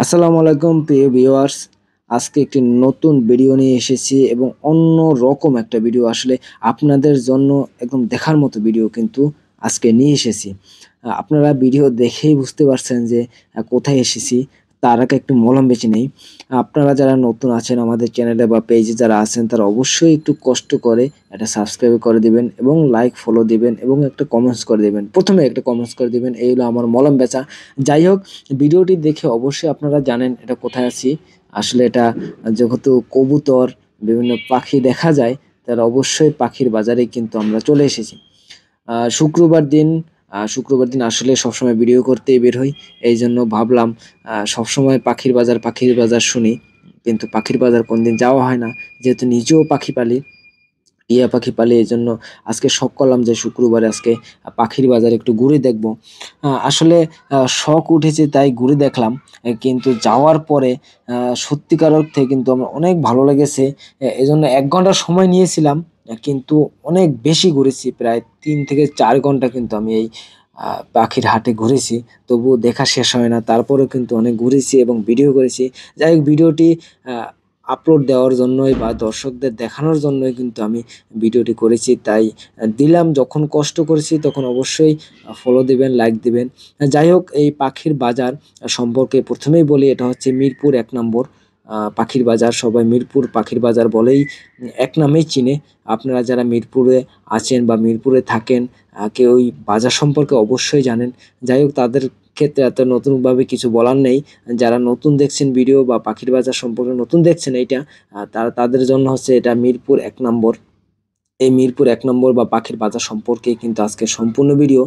আসসালামু আলাইকুম প্রিয় ভিউয়ার্স। আজকে একটি নতুন ভিডিও নিয়ে এসেছি এবং অন্য রকম একটা ভিডিও, আসলে আপনাদের জন্য একদম দেখার মতো ভিডিও কিন্তু আজকে নিয়ে এসেছি। আপনারা ভিডিও দেখেই বুঝতে পারছেন যে কোথায় এসেছি। তার আগে একটু মলম বেছে নেই। আপনারা যারা নতুন আছেন আমাদের চ্যানেলে বা পেজে যারা আছেন তারা অবশ্যই একটু কষ্ট করে এটা সাবস্ক্রাইব করে দিবেন এবং লাইক ফলো দিবেন এবং একটা কমেন্টস করে দিবেন। প্রথমে একটা কমেন্টস করে দিবেন, এই হলো আমার মলম বেচা। যাই হোক, ভিডিওটি দেখে অবশ্যই আপনারা জানেন এটা কোথায় আছি। আসলে এটা যেহেতু কবুতর, বিভিন্ন পাখি দেখা যায়, তারা অবশ্যই পাখির বাজারে কিন্তু আমরা চলে এসেছি। শুক্রবার দিন, শুক্রবার দিন আসলে সবসময় ভিডিও করতেই বের হই। এই জন্য ভাবলাম সবসময় পাখির বাজার শুনি, কিন্তু পাখির বাজার কোনদিন যাওয়া হয় না। যেহেতু নিজেও পাখি পালি, টিয়া পাখি পালি, এই জন্য আজকে শখ করলাম যে শুক্রবারে আজকে পাখির বাজারে একটু ঘুরে দেখব। আসলে শখ উঠেছে তাই ঘুরে দেখলাম। কিন্তু যাওয়ার পরে সত্যিকার অর্থে কিন্তু আমার অনেক ভালো লেগেছে। এজন্য ১ ঘন্টা সময় নিয়েছিলাম, কিন্তু অনেক বেশি ঘুরেছি, প্রায় ৩ থেকে ৪ ঘন্টা কিন্তু আমি এই পাখির হাটে ঘুরেছি। তবুও দেখা শেষ হয় না, তারপরেও কিন্তু অনেক ঘুরেছি এবং ভিডিও করেছি। যাই হোক, ভিডিওটি আপলোড দেওয়ার জন্যই বা দর্শকদের দেখানোর জন্যই কিন্তু আমি ভিডিওটি করেছি। তাই দিলাম, যখন কষ্ট করেছি তখন অবশ্যই ফলো দিবেন, লাইক দিবেন। যাই হোক, এই পাখির বাজার সম্পর্কে প্রথমেই বলি, এটা হচ্ছে মিরপুর ১ নম্বর পাখির বাজার। সবাই মিরপুর পাখির বাজার বলেই এক নামেই চিনে। আপনারা যারা মিরপুরে আছেন বা মিরপুরে থাকেন, কেউ ওই বাজার সম্পর্কে অবশ্যই জানেন। যাই হোক, তাদের ক্ষেত্রে এত নতুনভাবে কিছু বলার নেই। যারা নতুন দেখছেন ভিডিও বা পাখির বাজার সম্পর্কে নতুন দেখছেন এইটা, তাদের জন্য হচ্ছে এটা মিরপুর ১ নম্বর। এই মিরপুর ১ নম্বর বা পাখির বাজার সম্পর্কে কিন্তু আজকে সম্পূর্ণ ভিডিও।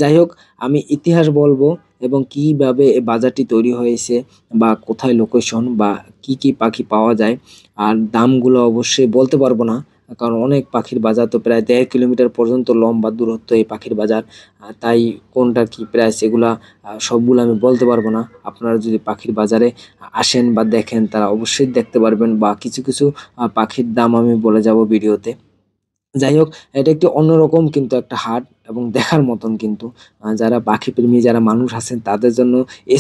যাই হোক, আমি ইতিহাস বলবো এবং কিভাবে এই বাজারটি তৈরি হয়েছে বা কোথায় লোকেশন বা কি পাখি পাওয়া যায়। আর দামগুলো অবশ্যই বলতে পারবো না, কারণ অনেক পাখির বাজার তো প্রায় ১.৫ কিলোমিটার পর্যন্ত লম্বা দূরত্ব এই পাখির বাজার। তাই কোনটা কি প্রাইস এগুলা সবগুলো আমি বলতে পারবো না। আপনারা যদি পাখির বাজারে আসেন বা দেখেন, তারা অবশ্যই দেখতে পারবেন বা কিছু পাখির দাম আমি বলে যাব ভিডিওতে। যাই হোক, এটা একটি অন্যরকম কিন্তু একটা হাট এবং দেখার মতন কিন্তু। যারা পাখিপ্রেমী যারা মানুষ আছেন তাদের জন্য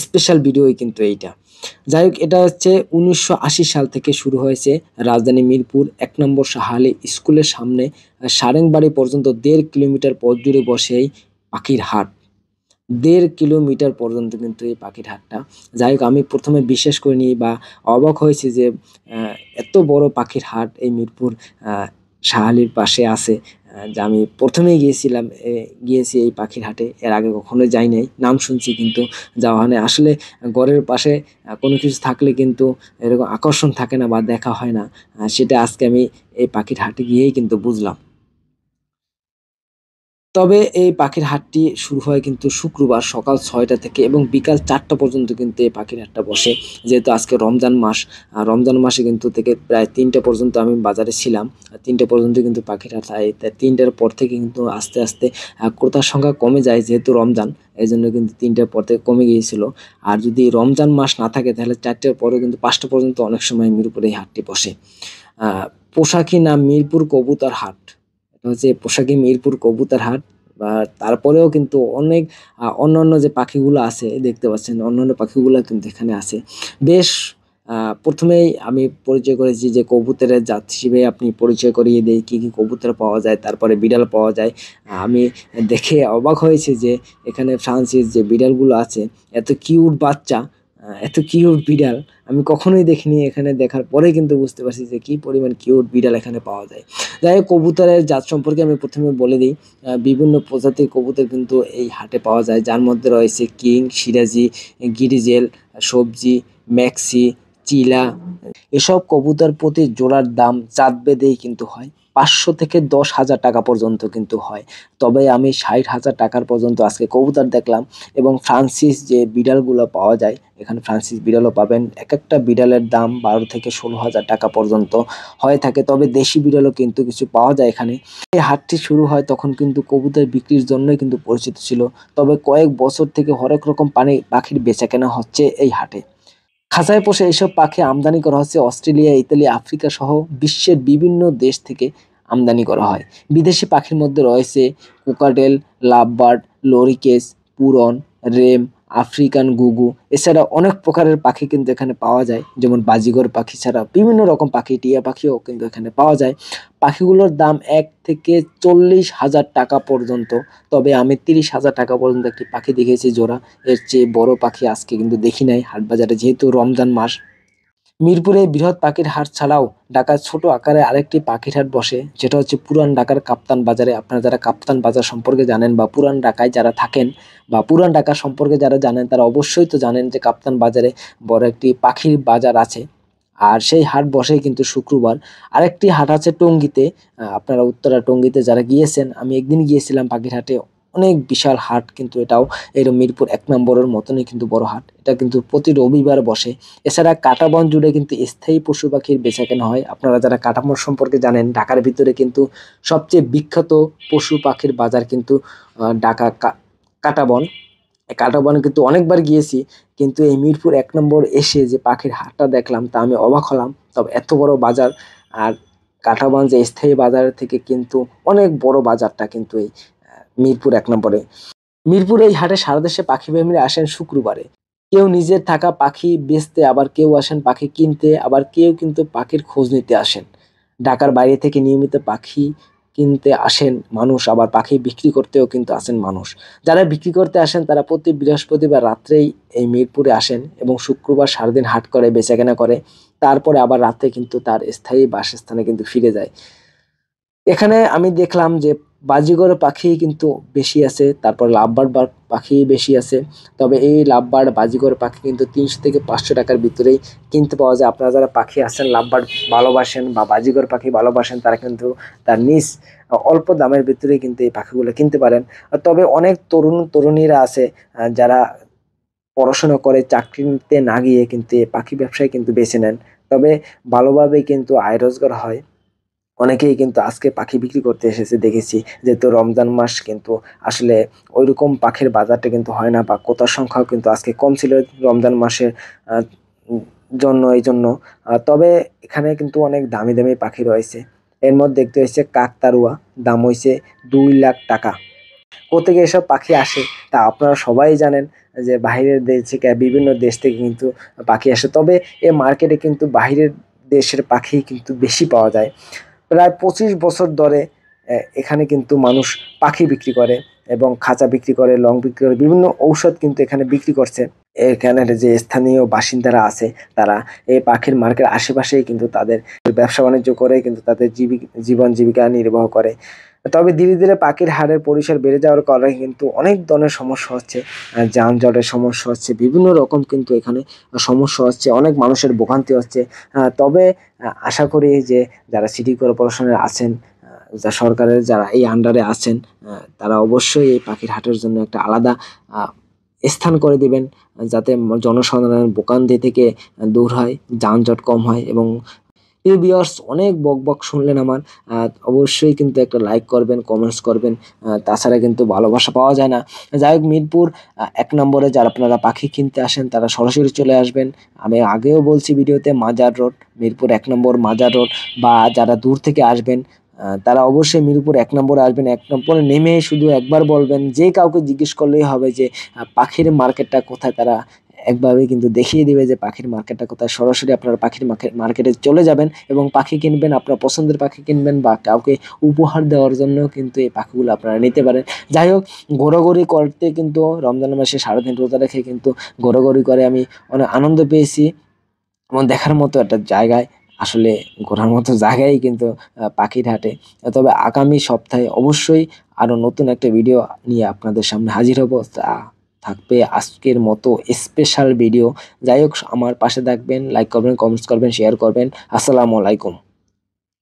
স্পেশাল ভিডিওই কিন্তু এইটা। যাই হোক, এটা হচ্ছে ১৯৮০ সাল থেকে শুরু হয়েছে। রাজধানী মিরপুর ১ নম্বর শাহ আলী স্কুলের সামনে সারেংবাড়ি পর্যন্ত ১.৫ কিলোমিটার পথ জুড়ে বসে এই পাখির হাট। ১.৫ কিলোমিটার পর্যন্ত কিন্তু এই পাখির হাটটা। যাই হোক, আমি ১ম এ বিশ্বাস করিনি বা অবাক হয়েছি যে আ এত বড় পাখির হাট এই মিরপুর আ শাহ আলীর পাশে আছে। যে আমি ১ম এই গিয়েছি এই পাখির হাটে। এর আগে কখনো যাই নাই। নাম শুনছি কিন্তু যাওয়া হয় নাই। আসলে ঘরের পাশে কোনো কিছু থাকলে কিন্তু এরকম আকর্ষণ থাকে না বা দেখা হয় না। সেটা আজকে আমি এই পাখির হাটে গিয়েই কিন্তু বুঝলাম। তবে এই পাখির হাটটি শুরু হয় কিন্তু শুক্রবার সকাল ৬টা থেকে এবং বিকাল ৪টা পর্যন্ত কিন্তু এই পাখির হাটটা বসে। যেহেতু আজকে রমজান মাস, রমজান মাসে কিন্তু থেকে প্রায় ৩টা পর্যন্ত আমি বাজারে ছিলাম। ৩টা পর্যন্ত কিন্তু পাখির হাট হয়। তাই ৩টার পর থেকে কিন্তু আস্তে ক্রেতার সংখ্যা কমে যায়, যেহেতু রমজান। এজন্য কিন্তু ৩টার পর থেকে কমে গিয়েছিল। আর যদি রমজান মাস না থাকে তাহলে ৪টার পরেও কিন্তু ৫টা পর্যন্ত অনেক সময় মিরপুরে এই হাটটি বসে। আ পোশাকি নাম মিরপুর কবুতর হাট। এটা হচ্ছে পোশাকি মিরপুর কবুতর হাট। বা তারপরেও কিন্তু অনেক অন্যান্য যে পাখিগুলো আছে দেখতে পাচ্ছেন, অন্যান্য পাখিগুলো কিন্তু এখানে আছে। বেশ, ১ম এই আমি পরিচয় করেছি যে কবুতরের জাত হিসেবে আপনি পরিচয় করিয়ে দেই কি কবুতর পাওয়া যায়, তারপরে বিড়াল পাওয়া যায়। আমি দেখে অবাক হয়েছি যে এখানে ফ্রান্সিস যে বিড়ালগুলো আছে, এত কিউট বাচ্চা, এত কিউট বিড়াল আমি কখনোই দেখিনি। এখানে দেখার পরেই কিন্তু বুঝতে পারছি যে কি পরিমাণ কিউট বিড়াল এখানে পাওয়া যায়। যাই হোক, কবুতরের জাত সম্পর্কে আমি ১ম এ বলে দেই। বিভিন্ন প্রজাতির কবুতর কিন্তু এই হাটে পাওয়া যায়। যার মধ্যে রয়েছে কিং, সিরাজি, গিরিজেল, সবজি, ম্যাক্সি, চিলা। এসব কবুতর প্রতি জোড়ার দাম জাত ভেদেই কিন্তু হয়। ৫০০ থেকে ১০,০০০ টাকা পর্যন্ত কিন্তু হয়। তবে আমি ৬০,০০০ টাকার পর্যন্ত আজকে কবুতর দেখলাম। এবং ফ্রান্সিস যে বিড়ালগুলো পাওয়া যায়, এখানে ফ্রান্সিস বিড়ালও পাবেন। একেকটা বিড়ালের দাম ১২ থেকে ১৬,০০০ টাকা পর্যন্ত হয়ে থাকে। তবে দেশি বিড়ালও কিন্তু কিছু পাওয়া যায় এখানে। এই হাটটি শুরু হয় তখন কিন্তু কবুতর বিক্রির জন্যই কিন্তু পরিচিত ছিল। তবে কয়েক বছর থেকে হরেক রকম পাখির বেচাকেনা হচ্ছে এই হাটে। খাঁচায় পোষা এসব পাখি আমদানি করা হচ্ছে অস্ট্রেলিয়া, ইতালি, আফ্রিকা সহ বিশ্বের বিভিন্ন দেশ থেকে আমদানি করা হয়। বিদেশি পাখির মধ্যে রয়েছে কোকাটেল, লাভবার্ড, লরিকেস, পুরন, রেম, আফ্রিকান গুগু, এছাড়া অনেক প্রকারের পাখি কিন্তু এখানে পাওয়া যায়, যেমন বাজিগর পাখি ছাড়া বিভিন্ন রকম পাখি, টিয়া পাখিও কিন্তু এখানে পাওয়া যায়। পাখিগুলোর দাম 1 থেকে 40,000 টাকা পর্যন্ত, তবে আমি 30,000 টাকা পর্যন্ত একটি পাখি দেখেছি জোড়া। এর চেয়ে বড় পাখি আজকে কিন্তু দেখি নাই হাট বাজারে, যেহেতু রমজান মাস। মিরপুরে বৃহৎ পাখির হাট ছাড়াও ঢাকার ছোট আকারে আরেকটি পাখির হাট বসে, যেটা হচ্ছে পুরান ঢাকার কাপ্তান বাজারে। আপনারা যারা কাপ্তান বাজার সম্পর্কে জানেন বা পুরান ঢাকায় যারা থাকেন বা পুরান ঢাকা সম্পর্কে যারা জানেন, তারা অবশ্যই তো জানেন যে কাপ্তান বাজারে বড় একটি পাখির বাজার আছে। আর সেই হাট বসে কিন্তু শুক্রবার। আরেকটি হাট আছে টঙ্গীতে। আপনারা উত্তরা টঙ্গীতে যারা গিয়েছেন, আমি একদিন গিয়েছিলাম পাখির হাটে। অনেক বিশাল হাট কিন্তু এটাও, এরকম মিরপুর 1 নম্বরের মতনই কিন্তু বড় হাট। এটা কিন্তু প্রতি রবিবার বসে। এছাড়া কাঁটাবন জুড়ে কিন্তু স্থায়ী পশু পাখির বেচাকেনা হয়। আপনারা যারা কাঁটাবন সম্পর্কে জানেন, ঢাকার ভিতরে কিন্তু সবচেয়ে বিখ্যাত পশু পাখির বাজার কিন্তু ঢাকা কাঁটাবন। এই কাঁটাবনে কিন্তু অনেকবার গিয়েছি, কিন্তু এই মিরপুর 1 নম্বর এসে যে পাখির হাটটা দেখলাম তা আমি অবাক হলাম। তবে এত বড় বাজার, আর কাঁটাবন যে স্থায়ী বাজার থেকে কিন্তু অনেক বড় বাজারটা কিন্তু এই মিরপুর 1 নম্বরে। মিরপুর এই হাটে সারা দেশে পাখি প্রেমীরা আসেন শুক্রবারে। কেউ নিজের থাকা পাখি বেচতে, আবার কেউ আসেন পাখি কিনতে, আবার কেউ কিন্তু পাখির খোঁজ নিতে আসেন। ঢাকার বাইরে থেকে নিয়মিত পাখি কিনতে আসেন মানুষ, আবার পাখি বিক্রি করতেও কিন্তু আসেন মানুষ। যারা বিক্রি করতে আসেন তারা প্রতি বৃহস্পতিবার রাত্রেই এই মিরপুরে আসেন এবং শুক্রবার সারাদিন হাট করে বেচাকেনা করে। তারপরে আবার রাতে কিন্তু তার স্থায়ী বাসস্থানে কিন্তু ফিরে যায়। এখানে আমি দেখলাম যে বাজিগর পাখি কিন্তু বেশি আছে, তারপর লাভবার্ড পাখি বেশি আছে। তবে এই লাভবার্ড বাজিগর পাখি কিন্তু 300 থেকে 500 টাকার ভিতরেই কিনতে পাওয়া যায়। আপনারা যারা পাখি আছেন লাভবার্ড ভালোবাসেন বা বাজিগর পাখি ভালোবাসেন, তারা কিন্তু তার নিজ অল্প দামের ভিতরেই কিন্তু এই পাখিগুলো কিনতে পারেন। তবে অনেক তরুণ তরুণীরা আছে যারা পড়াশোনা করে চাকরিতে না গিয়ে কিন্তু এই পাখি ব্যবসায় কিন্তু বেছে নেন। তবে ভালোভাবেই কিন্তু আয় রোজগার হয়। অনেকেই কিন্তু আজকে পাখি বিক্রি করতে এসেছে দেখেছি, যেহেতু রমজান মাস কিন্তু আসলে ওইরকম পাখির বাজারটা কিন্তু হয় না, বা কোতার সংখ্যাও কিন্তু আজকে কম ছিল রমজান মাসের আহ, জন্য, এই জন্য। তবে এখানে কিন্তু অনেক দামি দামি পাখি রয়েছে। এর মধ্যে দেখতে হয়েছে কাকতাড়ুয়া, দাম হয়েছে 2 লাখ টাকা। কোত্থেকে এসব পাখি আসে তা আপনারা সবাই জানেন, যে বাইরের দেশ থেকে, বিভিন্ন দেশ থেকে কিন্তু পাখি আসে। তবে এ মার্কেটে কিন্তু বাইরের দেশের পাখি কিন্তু বেশি পাওয়া যায়। প্রায় 25 বছর ধরে এখানে কিন্তু মানুষ পাখি বিক্রি করে এবং খাঁচা বিক্রি করে, লং বিক্রি করে, বিভিন্ন ঔষধ কিন্তু এখানে বিক্রি করছে। এখানের যে স্থানীয় বাসিন্দারা আছে, তারা এই পাখির মার্কেট আশেপাশেই কিন্তু তাদের ব্যবসা বাণিজ্য করে কিন্তু তাদের জীবন জীবিকা নির্বাহ করে। তবে ধীরে ধীরে পাখির হাড়ের পরিসর বেড়ে যাওয়ার কারণে কিন্তু অনেক ধরনের সমস্যা হচ্ছে। যানজটের সমস্যা হচ্ছে, বিভিন্ন রকম কিন্তু এখানে সমস্যা হচ্ছে, অনেক মানুষের ভোগান্তি হচ্ছে। তবে আশা করি যে যারা সিটি কর্পোরেশনের আছেন, যা সরকারের যারা এই আন্ডারে আছেন, তারা অবশ্যই এই পাখির হাটের জন্য একটা আলাদা আহ, স্থান করে দিবেন, যাতে জনসাধারণের ভোগান্তি থেকে দূর হয়, যানজট কম হয়। এবং প্রিয় ভিউয়ার্স, অনেক বকবক শুনলেন আমার। অবশ্যই কিন্তু একটা লাইক করবেন, কমেন্টস করবেন। তাছাড়া কিন্তু ভালোবাসা পাওয়া যায় না। যাই হোক, মিরপুর 1 নম্বরে যারা আপনারা পাখি কিনতে আসেন তারা সরাসরি চলে আসবেন। আমি আগেও বলছি ভিডিওতে, মাজার রোড, মিরপুর 1 নম্বর মাজার রোড। বা যারা দূর থেকে আসবেন তারা অবশ্যই মিরপুর 1 নম্বরে আসবেন। 1 নম্বরে নেমে শুধু একবার বলবেন, যে কাউকে জিজ্ঞেস করলেই হবে যে পাখির মার্কেটটা কোথায়। তারা একভাবে কিন্তু দেখিয়ে দিবে যে পাখির মার্কেটটা কোথায়। সরাসরি আপনারা পাখির মার্কেটে চলে যাবেন এবং পাখি কিনবেন, আপনার পছন্দের পাখি কিনবেন, বা কাউকে উপহার দেওয়ার জন্য কিন্তু এই পাখিগুলো আপনারা নিতে পারেন। যাই হোক, ঘোরাঘুরি করতে কিন্তু রমজান মাসে সারাদিন রোজা রেখে কিন্তু ঘোরাঘুরি করে আমি অনেক আনন্দ পেয়েছি। এবং দেখার মতো একটা জায়গায়, আসলে ঘোরার মতো জায়গায় কিন্তু পাখির হাটে। তবে আগামী সপ্তাহে অবশ্যই আরো নতুন একটা ভিডিও নিয়ে আপনাদের সামনে হাজির হব। তা থাকবে আজকের মতো স্পেশাল ভিডিও। যাই হোক, আমার পাশে থাকবেন, লাইক করবেন, কমেন্টস করবেন, শেয়ার করবেন। আসসালামু আলাইকুম।